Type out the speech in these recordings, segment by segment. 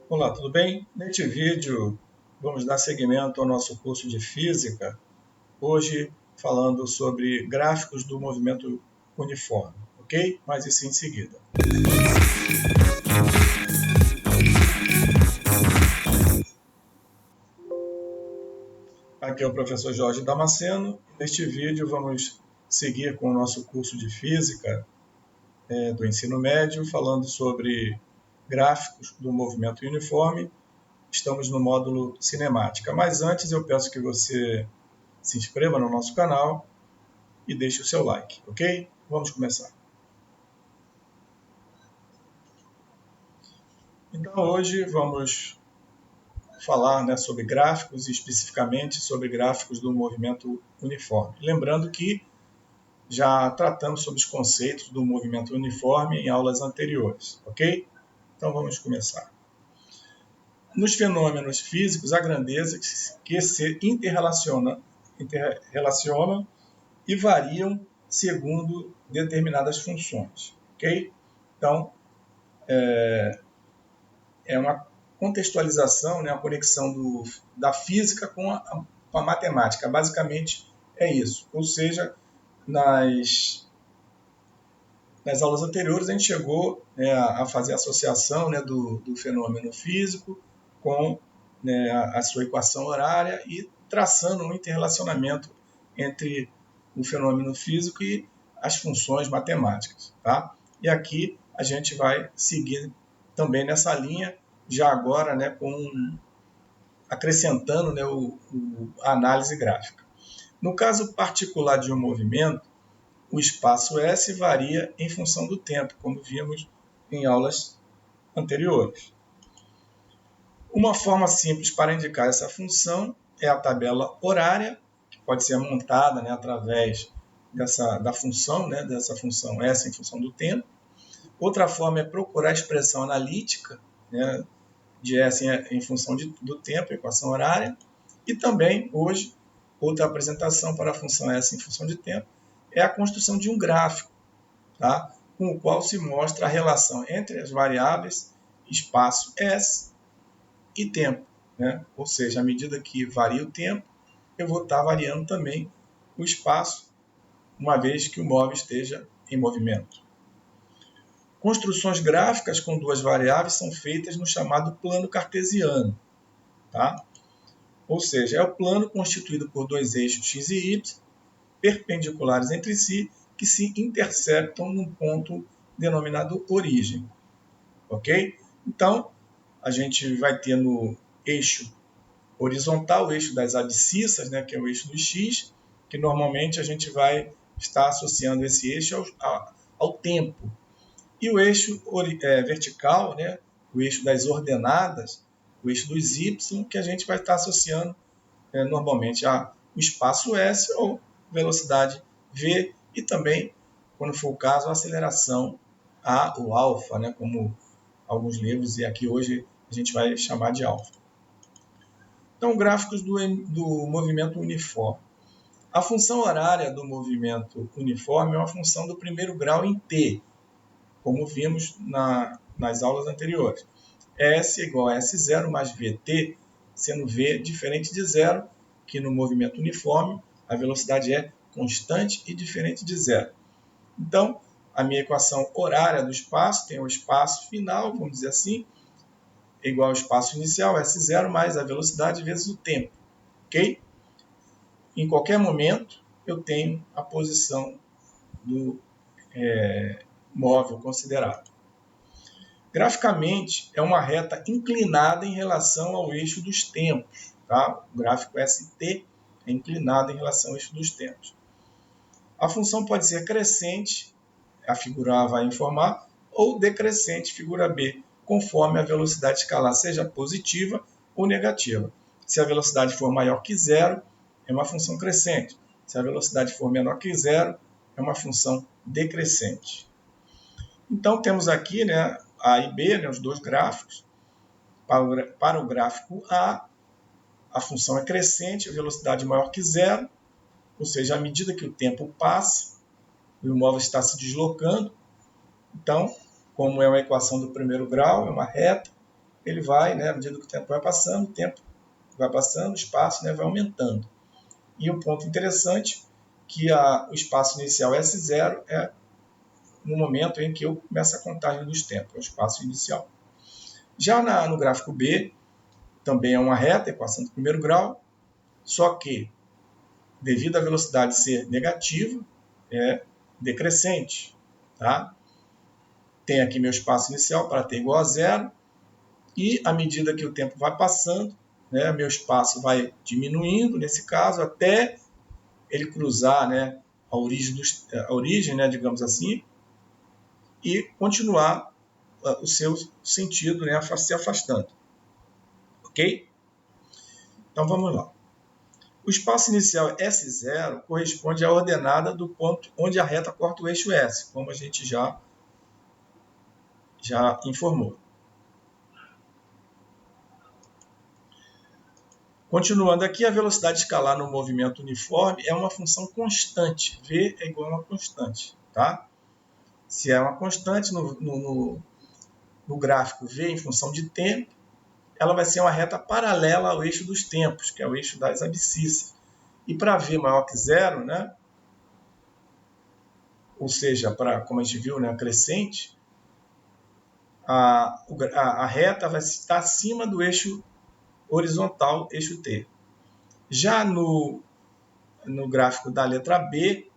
Olá, tudo bem? Neste vídeo vamos dar seguimento ao nosso curso de Física, hoje falando sobre gráficos do movimento uniforme, ok? Mas isso em seguida. Aqui é o professor Jorge Damasceno. Neste vídeo vamos seguir com o nosso curso de Física do ensino médio, falando sobre gráficos do movimento uniforme. Estamos no módulo Cinemática, mas antes eu peço que você se inscreva no nosso canal e deixe o seu like, ok? Vamos começar. Então hoje vamos falar sobre gráficos e especificamente sobre gráficos do movimento uniforme. Lembrando que já tratamos sobre os conceitos do movimento uniforme em aulas anteriores, ok? Então vamos começar. Nos fenômenos físicos, há grandezas que se interrelacionam e variam segundo determinadas funções, ok? Então, é uma contextualização, né, a conexão da física com a matemática. Basicamente é isso. Ou seja, nas aulas anteriores a gente chegou, né, a fazer a associação, né, do fenômeno físico com, né, a sua equação horária e traçando um interrelacionamento entre o fenômeno físico e as funções matemáticas. Tá? E aqui a gente vai seguir também nessa linha, já agora, né, acrescentando, né, a análise gráfica. No caso particular de um movimento, o espaço S varia em função do tempo, como vimos em aulas anteriores. Uma forma simples para indicar essa função é a tabela horária, que pode ser montada, né, através dessa função S em função do tempo. Outra forma é procurar a expressão analítica, né, de S em função do tempo, equação horária. E também, hoje, outra apresentação para a função S em função de tempo é a construção de um gráfico, tá? Com o qual se mostra a relação entre as variáveis espaço S e tempo. Né? Ou seja, à medida que varia o tempo, eu vou estar variando também o espaço, uma vez que o móvel esteja em movimento. Construções gráficas com duas variáveis são feitas no chamado plano cartesiano. Tá? Ou seja, é o plano constituído por dois eixos x e y, perpendiculares entre si, que se interceptam num ponto denominado origem. Ok? Então, a gente vai ter no eixo horizontal, o eixo das abscissas, né, que é o eixo do x, que normalmente a gente vai estar associando esse eixo ao tempo. E o eixo vertical, né, o eixo das ordenadas, o eixo dos y, que a gente vai estar associando normalmente ao espaço S ou velocidade v e também, quando for o caso, a aceleração A ou alfa, né, como alguns livros, e aqui hoje a gente vai chamar de alfa. Então, gráficos do movimento uniforme. A função horária do movimento uniforme é uma função do primeiro grau em t, como vimos nas aulas anteriores. S igual a S0 mais VT, sendo V diferente de zero, que no movimento uniforme a velocidade é constante e diferente de zero. Então, a minha equação horária do espaço tem o espaço final, vamos dizer assim, igual ao espaço inicial, S0, mais a velocidade vezes o tempo. Ok? Em qualquer momento, eu tenho a posição do móvel considerado. Graficamente, é uma reta inclinada em relação ao eixo dos tempos. Tá? O gráfico ST é inclinado em relação ao eixo dos tempos. A função pode ser crescente, a figura A vai informar, ou decrescente, figura B, conforme a velocidade escalar seja positiva ou negativa. Se a velocidade for maior que zero, é uma função crescente. Se a velocidade for menor que zero, é uma função decrescente. Então, temos aqui, né, A e B, né, os dois gráficos. Para o gráfico a função é crescente, a velocidade maior que zero, ou seja, à medida que o tempo passa, o imóvel está se deslocando. Então, como é uma equação do primeiro grau, é uma reta, ele vai, né, à medida que o tempo vai passando, o espaço, né, vai aumentando. E o ponto interessante que o espaço inicial S0 é no momento em que eu começo a contagem dos tempos, é o espaço inicial. Já no gráfico B, também é uma reta, equação do primeiro grau, só que, devido à velocidade ser negativa, é decrescente. Tá? Tem aqui meu espaço inicial para t igual a zero, e à medida que o tempo vai passando, né, meu espaço vai diminuindo, nesse caso, até ele cruzar, né, a origem, né, digamos assim, e continuar o seu sentido, né, se afastando. Ok? Então vamos lá. O espaço inicial S0 corresponde à ordenada do ponto onde a reta corta o eixo S, como a gente já informou. Continuando aqui, a velocidade escalar no movimento uniforme é uma função constante. V é igual a uma constante. Tá? Se é uma constante no gráfico V em função de tempo, ela vai ser uma reta paralela ao eixo dos tempos, que é o eixo das abscissas. E para V maior que zero, né, ou seja, como a gente viu, né, crescente, a reta vai estar acima do eixo horizontal, eixo T. Já no gráfico da letra B,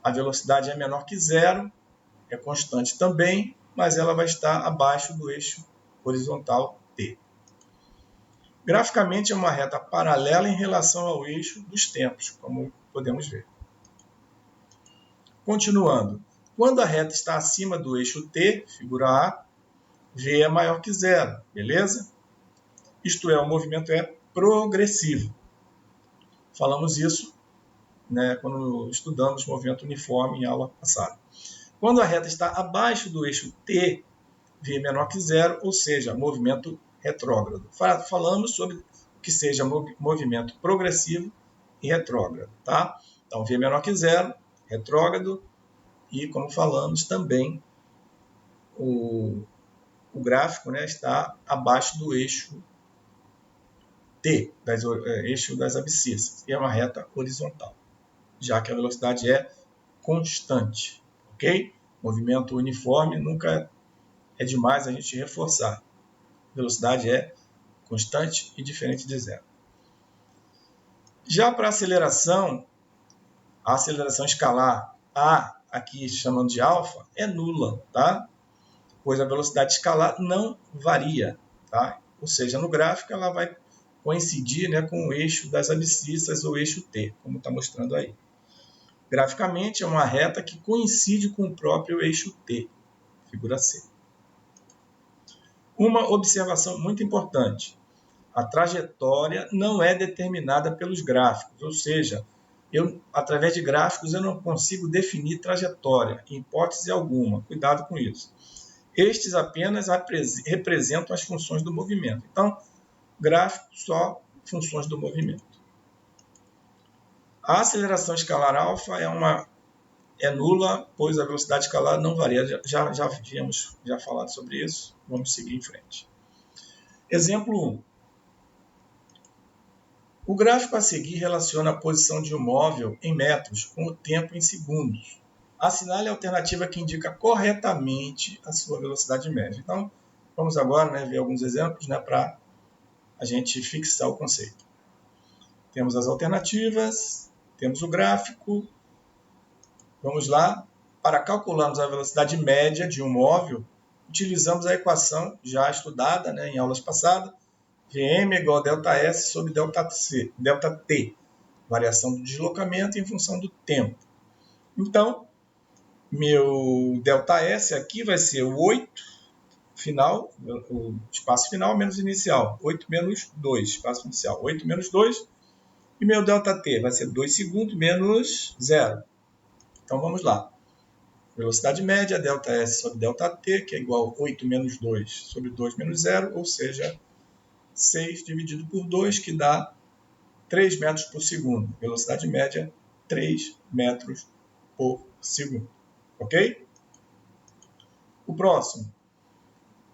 a velocidade é menor que zero, é constante também, mas ela vai estar abaixo do eixo horizontal T. Graficamente é uma reta paralela em relação ao eixo dos tempos, como podemos ver. Continuando, quando a reta está acima do eixo T, figura A, V é maior que zero, beleza? Isto é, o movimento é progressivo. Falamos isso, né, quando estudamos movimento uniforme em aula passada. Quando a reta está abaixo do eixo T, V é menor que zero, ou seja, movimento retrógrado. Falamos sobre o que seja movimento progressivo e retrógrado. Tá? Então, V é menor que zero, retrógrado, e como falamos também, o gráfico, né, está abaixo do eixo T, eixo das abscissas, e é uma reta horizontal, já que a velocidade é constante. Ok? Movimento uniforme nunca é demais a gente reforçar. Velocidade é constante e diferente de zero. Já para a aceleração escalar A, aqui chamando de alfa, é nula, tá? Pois a velocidade escalar não varia. Tá? Ou seja, no gráfico ela vai coincidir, né, com o eixo das abscissas ou eixo T, como está mostrando aí. Graficamente é uma reta que coincide com o próprio eixo T, figura C. Uma observação muito importante. A trajetória não é determinada pelos gráficos, ou seja, através de gráficos eu não consigo definir trajetória, em hipótese alguma. Cuidado com isso. Estes apenas representam as funções do movimento. Então, gráfico só funções do movimento. A aceleração escalar alfa é nula, pois a velocidade escalar não varia. Já havíamos falado sobre isso. Vamos seguir em frente. Exemplo 1. O gráfico a seguir relaciona a posição de um móvel em metros com o tempo em segundos. Assinale a alternativa que indica corretamente a sua velocidade média. Então, vamos agora, né, ver alguns exemplos, né, para a gente fixar o conceito. Temos as alternativas, temos o gráfico. Vamos lá. Para calcularmos a velocidade média de um móvel, utilizamos a equação já estudada, né, em aulas passadas, Vm é igual a ΔS sobre ΔT, variação do deslocamento em função do tempo. Então, meu ΔS aqui vai ser o 8 final, o espaço final menos inicial, 8 menos 2, espaço inicial, 8 menos 2, e meu ΔT vai ser 2 segundos menos 0. Então, vamos lá. Velocidade média, ΔS sobre ΔT, que é igual a 8 menos 2 sobre 2 menos 0, ou seja, 6 dividido por 2, que dá 3 metros por segundo. Velocidade média, 3 metros por segundo. Ok? O próximo.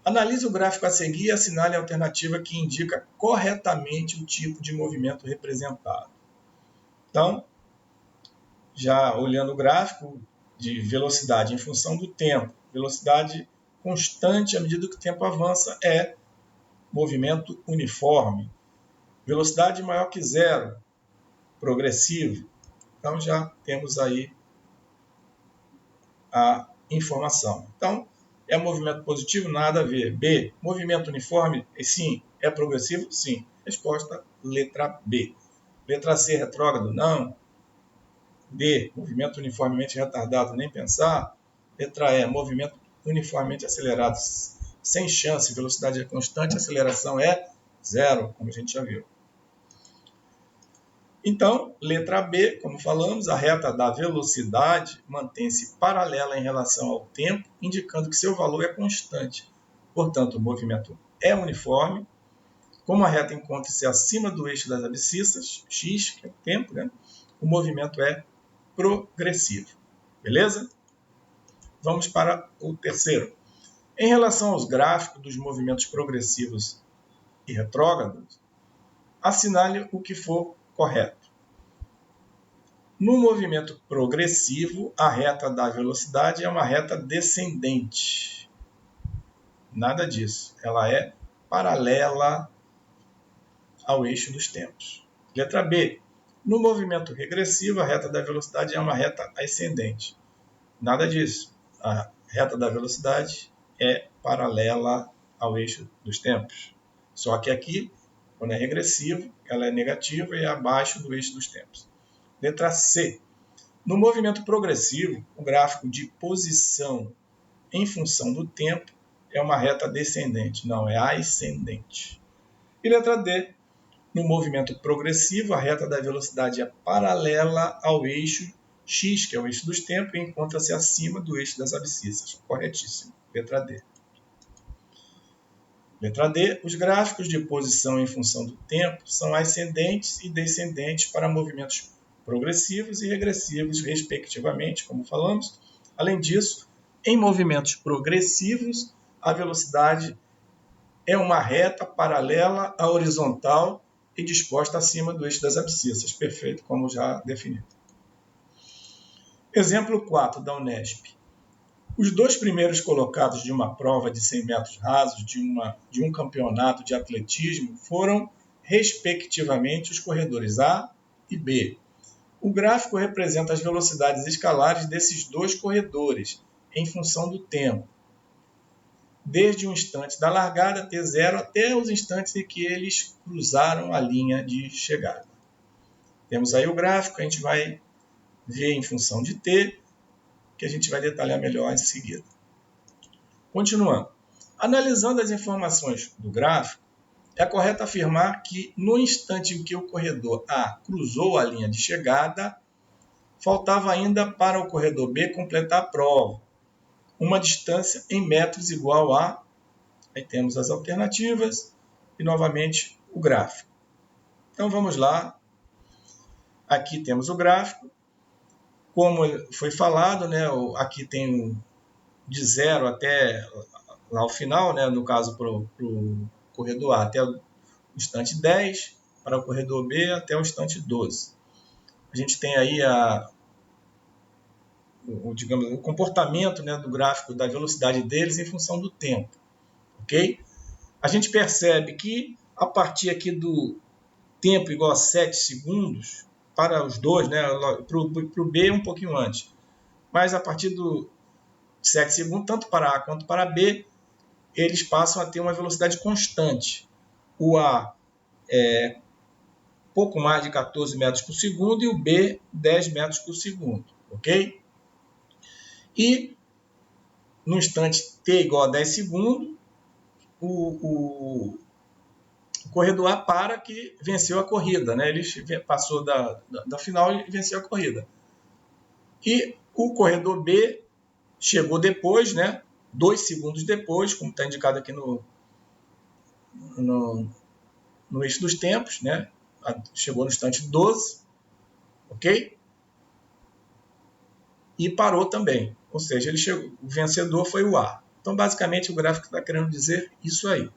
Analise o gráfico a seguir e assinale a alternativa que indica corretamente o tipo de movimento representado. Então, já olhando o gráfico de velocidade em função do tempo, velocidade constante à medida que o tempo avança é movimento uniforme. Velocidade maior que zero, progressivo. Então já temos aí a informação. Então, é movimento positivo? Nada a ver. B, movimento uniforme? Sim. É progressivo? Sim. Resposta, letra B. Letra C, retrógrado? Não. D, movimento uniformemente retardado? Nem pensar. Letra E, movimento uniformemente acelerado? Sem chance, velocidade é constante, aceleração é zero, como a gente já viu. Então, letra B, como falamos, a reta da velocidade mantém-se paralela em relação ao tempo, indicando que seu valor é constante. Portanto, o movimento é uniforme. Como a reta encontra-se acima do eixo das abscissas, x, que é o tempo, né? O movimento é progressivo. Beleza? Vamos para o terceiro. Em relação aos gráficos dos movimentos progressivos e retrógrados, assinale o que for correto. No movimento progressivo, a reta da velocidade é uma reta descendente. Nada disso. Ela é paralela ao eixo dos tempos. Letra B. No movimento regressivo, a reta da velocidade é uma reta ascendente. Nada disso. A reta da velocidade é paralela ao eixo dos tempos. Só que aqui, quando é regressivo, ela é negativa e é abaixo do eixo dos tempos. Letra C. No movimento progressivo, o gráfico de posição em função do tempo é uma reta descendente, não é ascendente. E letra D. No movimento progressivo, a reta da velocidade é paralela ao eixo x, que é o eixo dos tempos, e encontra-se acima do eixo das abscissas. Corretíssimo. Letra D. Letra D. Os gráficos de posição em função do tempo são ascendentes e descendentes para movimentos progressivos e regressivos, respectivamente, como falamos. Além disso, em movimentos progressivos, a velocidade é uma reta paralela à horizontal e disposta acima do eixo das abscissas. Perfeito, como já definido. Exemplo 4 da Unesp. Os dois primeiros colocados de uma prova de 100 metros rasos de um campeonato de atletismo foram, respectivamente, os corredores A e B. O gráfico representa as velocidades escalares desses dois corredores, em função do tempo, desde o instante da largada, T0, até os instantes em que eles cruzaram a linha de chegada. Temos aí o gráfico, a gente vai ver em função de T, que a gente vai detalhar melhor em seguida. Continuando. Analisando as informações do gráfico, é correto afirmar que no instante em que o corredor A cruzou a linha de chegada, faltava ainda para o corredor B completar a prova, uma distância em metros igual a... Aí temos as alternativas e novamente o gráfico. Então vamos lá. Aqui temos o gráfico. Como foi falado, né, aqui tem de 0 até lá ao final, né, no caso para o corredor A até o instante 10, para o corredor B até o instante 12. A gente tem aí o comportamento, né, do gráfico, da velocidade deles em função do tempo. Ok? A gente percebe que a partir aqui do tempo igual a 7 segundos, para os dois, né, para o B um pouquinho antes, mas a partir do 7 segundos, tanto para A quanto para B, eles passam a ter uma velocidade constante. O A é pouco mais de 14 metros por segundo e o B 10 metros por segundo, ok? E no instante T igual a 10 segundos, o corredor A para que venceu a corrida, né? Ele passou da final e venceu a corrida. E o corredor B chegou depois, né? 2 segundos depois, como está indicado aqui no eixo dos tempos, né? Chegou no instante 12, ok? E parou também. Ou seja, ele chegou, o vencedor foi o A. Então, basicamente, o gráfico está querendo dizer isso aí.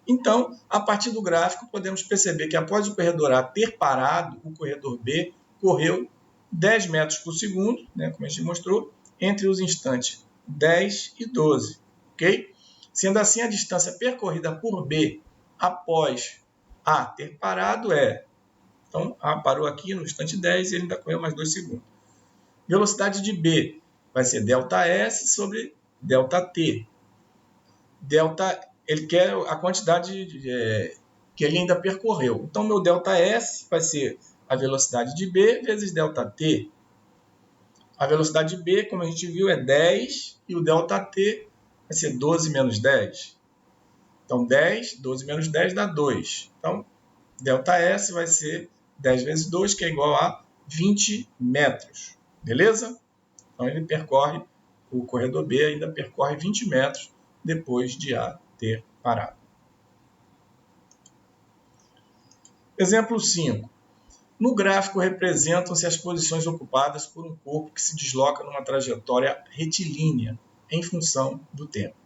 Então, a partir do gráfico, podemos perceber que após o corredor A ter parado, o corredor B correu 10 metros por segundo, né, como a gente mostrou, entre os instantes 10 e 12. Okay? Sendo assim, a distância percorrida por B após A ter parado é... Então, A parou aqui no instante 10 e ele ainda correu mais 2 segundos. Velocidade de B vai ser ΔS sobre ΔT. Ele quer a quantidade que ele ainda percorreu. Então, meu ΔS vai ser a velocidade de B vezes ΔT. A velocidade de B, como a gente viu, é 10 e o ΔT vai ser 12 menos 10. Então, 10, 12 menos 10 dá 2. Então, ΔS vai ser 10 vezes 2, que é igual a 20 metros. Beleza? Então, ele percorre, o corredor B ainda percorre 20 metros depois de A ter parado. Exemplo 5. No gráfico representam-se as posições ocupadas por um corpo que se desloca numa trajetória retilínea em função do tempo.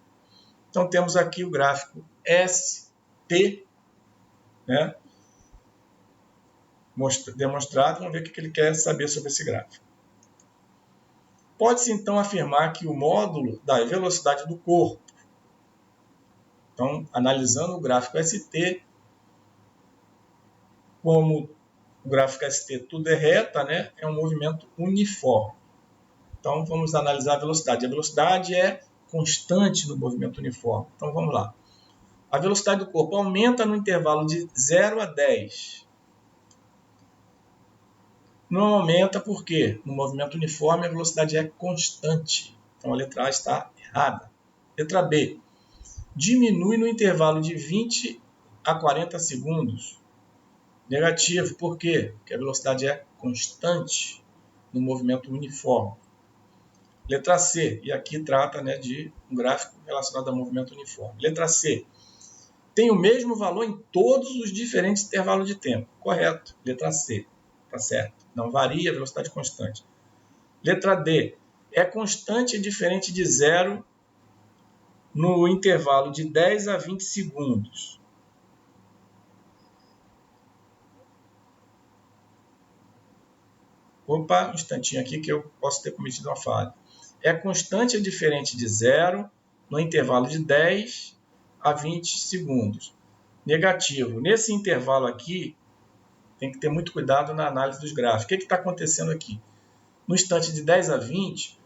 Então, temos aqui o gráfico ST, né, demonstrado. Vamos ver o que ele quer saber sobre esse gráfico. Pode-se, então, afirmar que o módulo da velocidade do corpo, então, analisando o gráfico ST, como o gráfico ST tudo é reta, né, é um movimento uniforme. Então, vamos analisar a velocidade. A velocidade é constante no movimento uniforme. Então, vamos lá. A velocidade do corpo aumenta no intervalo de 0 a 10. Não aumenta porque no movimento uniforme a velocidade é constante. Então, a letra A está errada. Letra B. Diminui no intervalo de 20 a 40 segundos. Negativo. Por quê? Porque a velocidade é constante no movimento uniforme. Letra C. E aqui trata, né, de um gráfico relacionado ao movimento uniforme. Letra C. Tem o mesmo valor em todos os diferentes intervalos de tempo. Correto. Letra C. Está certo. Não varia, velocidade constante. Letra D. É constante e diferente de zero no intervalo de 10 a 20 segundos. Opa, um instantinho aqui que eu posso ter cometido uma falha. É constante e diferente de zero no intervalo de 10 a 20 segundos. Negativo. Nesse intervalo aqui, tem que ter muito cuidado na análise dos gráficos. O que está acontecendo aqui? No instante de 10 a 20,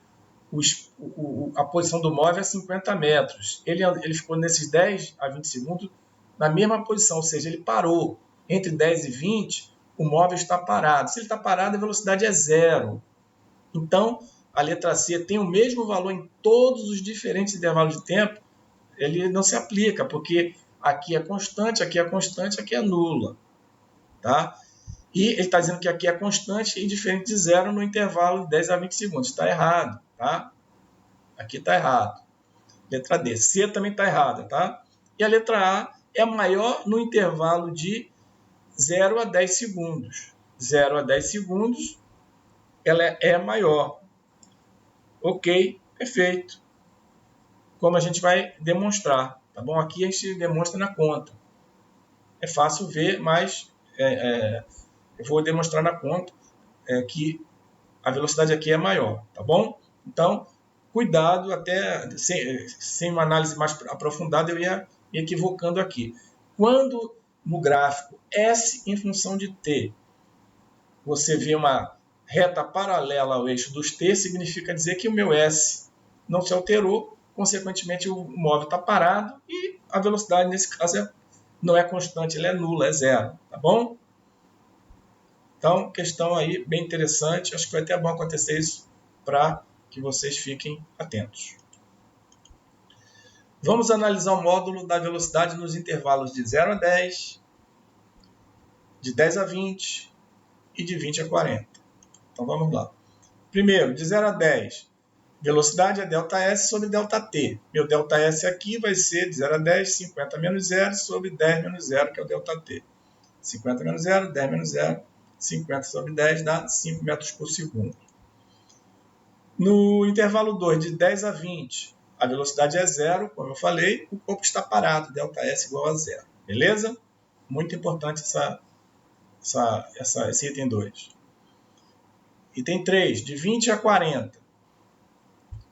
a posição do móvel é 50 metros. Ele ficou nesses 10 a 20 segundos na mesma posição, ou seja, ele parou. Entre 10 e 20, o móvel está parado. Se ele está parado, a velocidade é zero. Então, a letra C tem o mesmo valor em todos os diferentes intervalos de tempo. Ele não se aplica, porque aqui é constante, aqui é nula. Tá? E ele está dizendo que aqui é constante e diferente de zero no intervalo de 10 a 20 segundos. Está errado. Tá? Aqui está errado. Letra D. C também está errada. Tá? E a letra A é maior no intervalo de 0 a 10 segundos. 0 a 10 segundos, ela é maior. Ok, perfeito. Como a gente vai demonstrar. Tá bom? Aqui a gente demonstra na conta. É fácil ver, mas eu vou demonstrar na conta que a velocidade aqui é maior. Tá bom? Então, cuidado, até sem uma análise mais aprofundada, eu ia me equivocando aqui. Quando no gráfico S em função de T, você vê uma reta paralela ao eixo dos T, significa dizer que o meu S não se alterou, consequentemente o móvel está parado e a velocidade nesse caso não é constante, ela é nula, é zero, tá bom? Então, questão aí bem interessante, acho que vai até bom acontecer isso para que vocês fiquem atentos. Vamos analisar o módulo da velocidade nos intervalos de 0 a 10, de 10 a 20 e de 20 a 40. Então vamos lá. Primeiro, de 0 a 10, velocidade é ΔS sobre ΔT. Meu ΔS aqui vai ser de 0 a 10, 50 menos 0 sobre 10 menos 0, que é o ΔT. 50 menos 0, 10 menos 0, 50 sobre 10 dá 5 metros por segundo. No intervalo 2, de 10 a 20, a velocidade é zero, como eu falei, o corpo está parado, ΔS igual a zero. Beleza? Muito importante esse item 2. Item 3, de 20 a 40.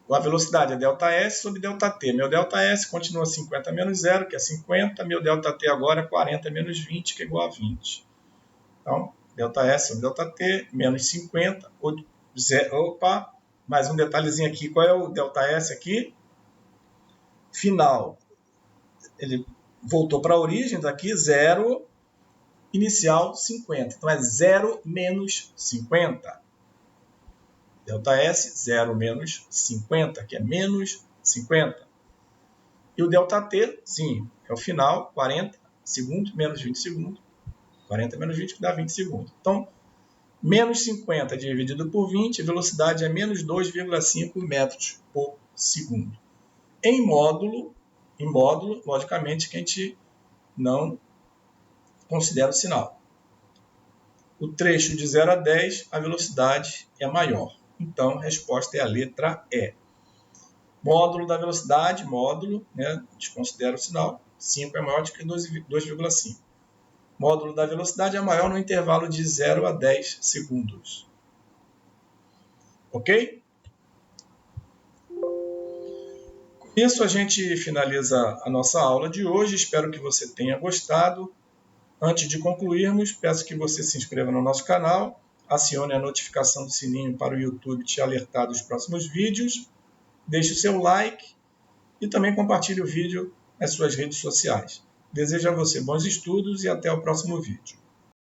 A velocidade é ΔS sobre ΔT. Meu ΔS continua 50 menos 0, que é 50. Meu ΔT agora é 40 menos 20, que é igual a 20. Então, ΔS sobre ΔT, menos 50. Opa, mais um detalhezinho aqui. Qual é o ΔS aqui? Final. Ele voltou para a origem, daqui 0, inicial 50. Então, é 0 menos 50. ΔS, 0 menos 50, que é menos 50. E o ΔT, sim, é o final, 40 segundos menos 20 segundos. 40 menos 20 dá 20 segundos. Então, menos 50 dividido por 20, a velocidade é menos 2,5 metros por segundo. Em módulo, logicamente, que a gente não considera o sinal. O trecho de 0 a 10, a velocidade é maior. Então, a resposta é a letra E. Módulo da velocidade, né, desconsidera o sinal, 5 é maior do que 2,5. Módulo da velocidade é maior no intervalo de 0 a 10 segundos. Ok? Com isso, a gente finaliza a nossa aula de hoje. Espero que você tenha gostado. Antes de concluirmos, peço que você se inscreva no nosso canal, acione a notificação do sininho para o YouTube te alertar dos próximos vídeos, deixe o seu like e também compartilhe o vídeo nas suas redes sociais. Desejo a você bons estudos e até o próximo vídeo.